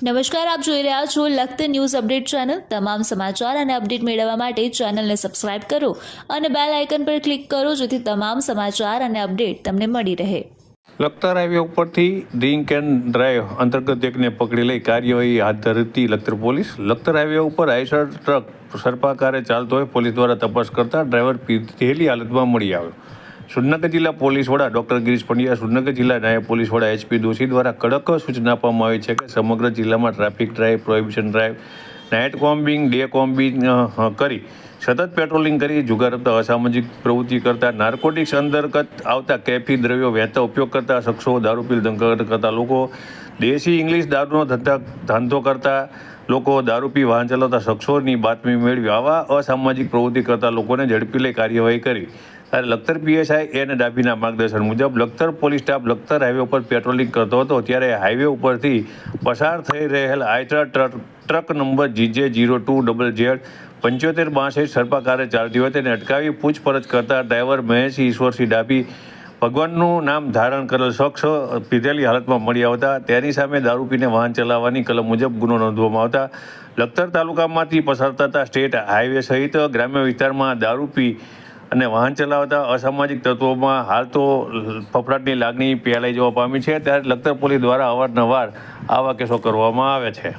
નમસ્કાર, આપ જોઈ રહ્યા છો લખત ન્યૂઝ અપડેટ ચેનલ। તમામ સમાચાર અને અપડેટ મેળવવા માટે ચેનલને સબસ્ક્રાઇબ કરો અને બેલ આઇકન પર ક્લિક કરો જેથી તમામ સમાચાર અને અપડેટ તમને મળી રહે। લખતર હાઈવે ઉપરથી ડ્રિંક એન્ડ ડ્રાઈવ અંતર્ગત એકને પકડી લઈ કાર્યવાહી હાથ ધરતી લખતર પોલીસ। લખતર હાઈવે ઉપર આઈસર ટ્રક સર્પાકારે ચાલતો હોય પોલીસ દ્વારા તપાસ કરતા ડ્રાઈવર પીધેલી હાલતમાં મળી આવ્યો। સુરનગર જિલ્લા પોલીસ વડા ડોક્ટર ગિરીશ પંડ્યા, સુરનગર જિલ્લા નાયબ પોલીસ વડા HP દોશી દ્વારા કડક સૂચના આપવામાં આવી છે કે સમગ્ર જિલ્લામાં traffic drive, prohibition drive, night combing, day combing કરી સતત પેટ્રોલિંગ કરી જુગાર રમતા, અસામાજિક પ્રવૃત્તિ કરતા, નાર્કોટિક્સ અંતર્ગત આવતા કેફી દ્રવ્યો વહેતા ઉપયોગ કરતા શખ્સો, દારૂ પીલ ધંધો કરતા લોકો, દેશી ઇંગ્લિશ દારૂનો ધંધો કરતા લોકો, દારૂ પી વાહન ચલાવતા શખ્સોની બાતમી મેળવી આવા અસામાજિક પ્રવૃત્તિ કરતા લોકોને ઝડપી લઈ કાર્યવાહી કરી। ત્યારે લખતર PSI N ડાભીના માર્ગદર્શન મુજબ Lakhtar police staff Lakhtar highway ઉપર પેટ્રોલિંગ કરતો હતો ત્યારે હાઈવે ઉપરથી પસાર થઈ રહેલ આઈસર ટ્રક નંબર GJ02ZZ 7562 સર્પાકારે ચાલતી હોય તેને અટકાવી પૂછપરછ કરતા ડ્રાઈવર મહેશ ઈશ્વરસિંહ ડાભી ભગવાનનું નામ ધારણ કરેલ શખ્સ પીધેલી હાલતમાં મળી આવતા તેની સામે દારૂ પીને વાહન ચલાવવાની કલમ મુજબ ગુનો નોંધવામાં આવતા લખતર તાલુકામાંથી પસાર થતા સ્ટેટ હાઈવે સહિત ગ્રામ્ય વિસ્તારમાં દારૂ પી અને વાહન ચલાવતા અસામાજિક તત્વોમાં હાલ તો ફફડાટની લાગણી ફેલાઈ જવા પામી છે। ત્યારે લખતર પોલીસ દ્વારા અવારનવાર આવા કેસો કરવામાં આવે છે।